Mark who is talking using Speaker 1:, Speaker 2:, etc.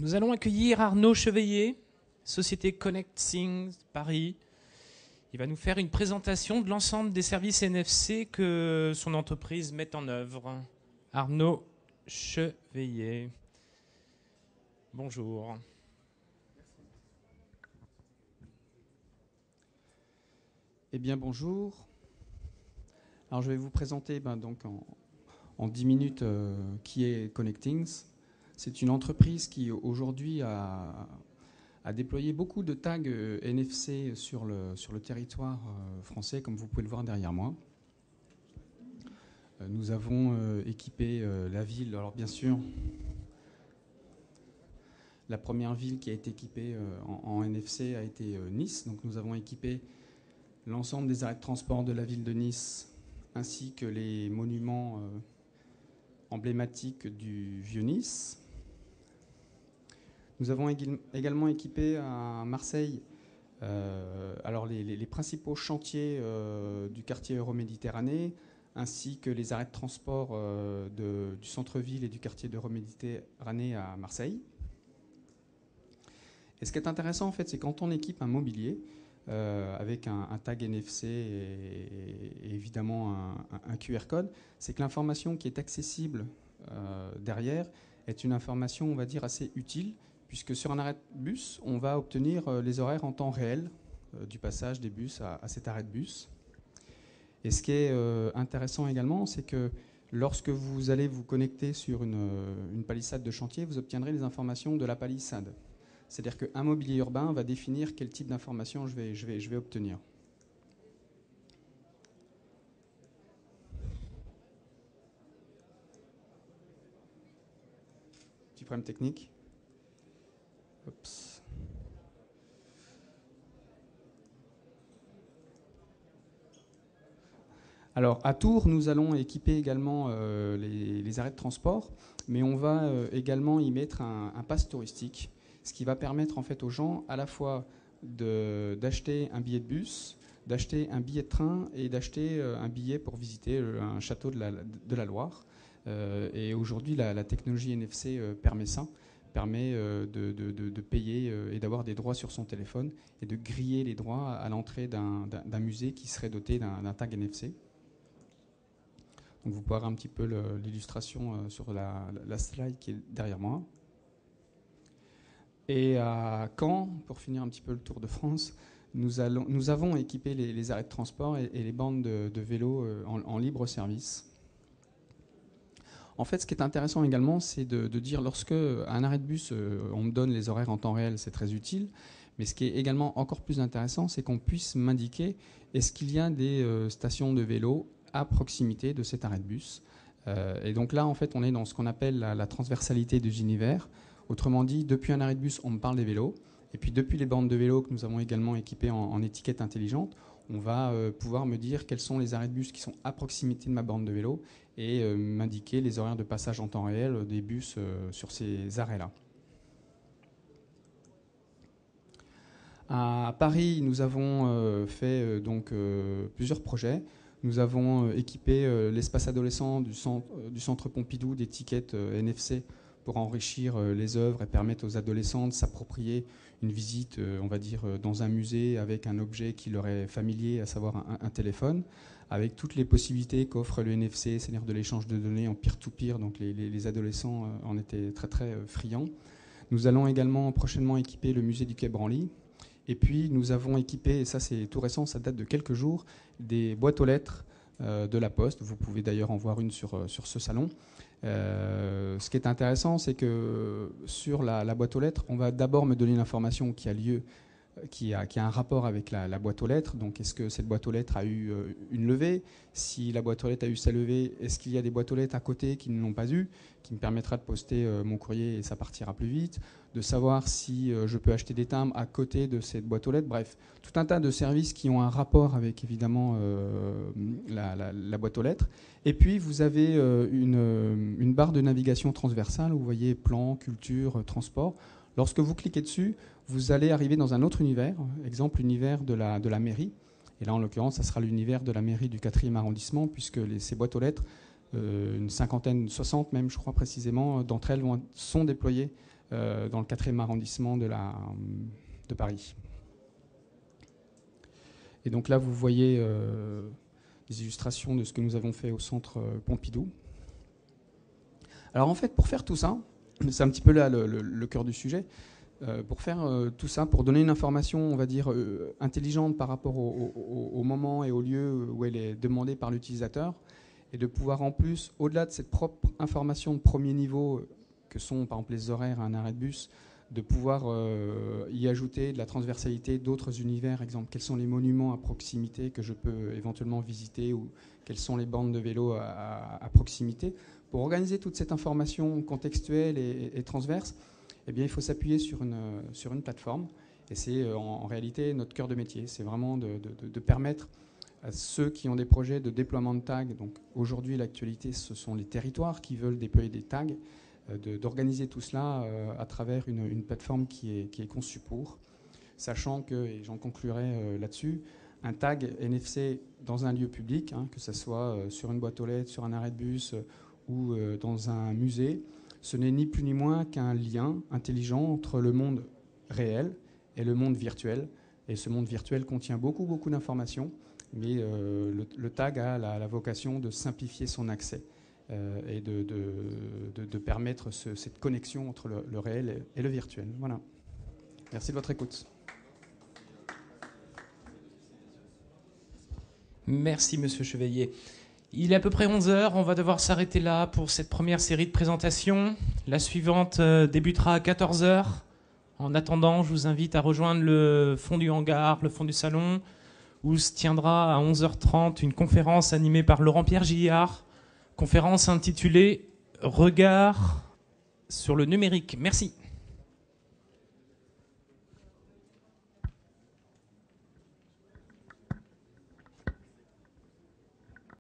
Speaker 1: Nous allons accueillir Arnaud Cheveillet, Société Connect Things Paris. Il va nous faire une présentation de l'ensemble des services NFC que son entreprise met en œuvre. Arnaud Cheveillet. Bonjour.
Speaker 2: Eh bien, bonjour. Alors, je vais vous présenter donc en 10 minutes qui est Connectings. C'est une entreprise qui, aujourd'hui, a déployé beaucoup de tags NFC sur le territoire français, comme vous pouvez le voir derrière moi. Nous avons équipé la ville. Alors, bien sûr, la première ville qui a été équipée en NFC a été Nice. Donc, nous avons équipé l'ensemble des arrêts de transport de la ville de Nice, ainsi que les monuments emblématiques du Vieux-Nice. Nous avons également équipé à Marseille alors les principaux chantiers du quartier Euroméditerranée, ainsi que les arrêts de transport du centre-ville et du quartier d'Euroméditerranée à Marseille. Et ce qui est intéressant, en fait, c'est quand on équipe un mobilier, avec un tag NFC et évidemment un QR code, c'est que l'information qui est accessible derrière est une information, on va dire, assez utile, puisque sur un arrêt de bus, on va obtenir les horaires en temps réel du passage des bus à cet arrêt de bus. Et ce qui est intéressant également, c'est que lorsque vous allez vous connecter sur une palissade de chantier, vous obtiendrez les informations de la palissade. C'est-à-dire qu'un mobilier urbain va définir quel type d'information je vais obtenir. Petit problème technique. Oups. Alors, à Tours, nous allons équiper également les arrêts de transport, mais on va également y mettre un pass touristique, ce qui va permettre en fait aux gens à la fois d'acheter un billet de bus, d'acheter un billet de train et d'acheter un billet pour visiter un château de la Loire. Et aujourd'hui, la technologie NFC permet ça, permet de payer et d'avoir des droits sur son téléphone et de griller les droits à l'entrée d'un musée qui serait doté d'un tag NFC. Donc vous pouvez voir un petit peu l'illustration sur la slide qui est derrière moi. Et à Caen, pour finir un petit peu le tour de France, nous avons équipé les arrêts de transport et les bandes de vélos en libre service. En fait, ce qui est intéressant également, c'est de dire lorsque à un arrêt de bus, on me donne les horaires en temps réel, c'est très utile. Mais ce qui est également encore plus intéressant, c'est qu'on puisse m'indiquer est-ce qu'il y a des stations de vélo à proximité de cet arrêt de bus. Et donc là, en fait, on est dans ce qu'on appelle la transversalité des univers. Autrement dit, depuis un arrêt de bus, on me parle des vélos. Et puis depuis les bandes de vélos que nous avons également équipées en étiquettes intelligentes, on va pouvoir me dire quels sont les arrêts de bus qui sont à proximité de ma bande de vélo et m'indiquer les horaires de passage en temps réel des bus sur ces arrêts-là. À Paris, nous avons fait donc plusieurs projets. Nous avons équipé l'espace adolescent du centre Pompidou d'étiquettes NFC pour enrichir les œuvres et permettre aux adolescents de s'approprier une visite, on va dire, dans un musée avec un objet qui leur est familier, à savoir un téléphone, avec toutes les possibilités qu'offre le NFC, c'est-à-dire de l'échange de données en peer-to-peer, donc les adolescents en étaient très très friands. Nous allons également prochainement équiper le musée du Quai Branly. Et puis nous avons équipé, et ça c'est tout récent, ça date de quelques jours, des boîtes aux lettres de la Poste. Vous pouvez d'ailleurs en voir une sur ce salon. Ce qui est intéressant, c'est que sur la boîte aux lettres, on va d'abord me donner une information qui a lieu, qui a un rapport avec la boîte aux lettres. Donc, est-ce que cette boîte aux lettres a eu une levée? Si la boîte aux lettres a eu sa levée, est-ce qu'il y a des boîtes aux lettres à côté qui ne l'ont pas eu, qui me permettra de poster mon courrier et ça partira plus vite? De savoir si je peux acheter des timbres à côté de cette boîte aux lettres. Bref, tout un tas de services qui ont un rapport avec, évidemment, la boîte aux lettres. Et puis, vous avez une barre de navigation transversale où vous voyez plan, culture, transport. Lorsque vous cliquez dessus, vous allez arriver dans un autre univers, exemple l'univers de la mairie. Et là, en l'occurrence, ça sera l'univers de la mairie du 4e arrondissement, puisque ces boîtes aux lettres, une cinquantaine, 60 même, je crois précisément, d'entre elles sont déployées dans le 4e arrondissement de Paris. Et donc là, vous voyez des illustrations de ce que nous avons fait au centre Pompidou. Alors en fait, pour faire tout ça, c'est un petit peu là le cœur du sujet, pour faire tout ça, pour donner une information, on va dire, intelligente par rapport au moment et au lieu où elle est demandée par l'utilisateur, et de pouvoir en plus, au-delà de cette propre information de premier niveau, que sont par exemple les horaires à un arrêt de bus, de pouvoir y ajouter de la transversalité d'autres univers, exemple quels sont les monuments à proximité que je peux éventuellement visiter, ou quelles sont les bandes de vélo à proximité. Pour organiser toute cette information contextuelle et transverse, eh bien, il faut s'appuyer sur une plateforme, et c'est en réalité notre cœur de métier. C'est vraiment de permettre à ceux qui ont des projets de déploiement de tags, donc aujourd'hui l'actualité ce sont les territoires qui veulent déployer des tags, d'organiser tout cela à travers une plateforme qui est conçue pour, sachant que, et j'en conclurai là-dessus, un tag NFC dans un lieu public, que ce soit sur une boîte aux lettres, sur un arrêt de bus ou dans un musée, ce n'est ni plus ni moins qu'un lien intelligent entre le monde réel et le monde virtuel. Et ce monde virtuel contient beaucoup d'informations, mais le tag a la vocation de simplifier son accès et de permettre cette connexion entre le réel et le virtuel. Voilà. Merci de votre écoute.
Speaker 1: Merci, Monsieur Chevalier. Il est à peu près 11h, on va devoir s'arrêter là pour cette première série de présentations. La suivante débutera à 14h. En attendant, je vous invite à rejoindre le fond du hangar, le fond du salon, où se tiendra à 11h30 une conférence animée par Laurent-Pierre Gillard, conférence intitulée « Regard sur le numérique ». Merci.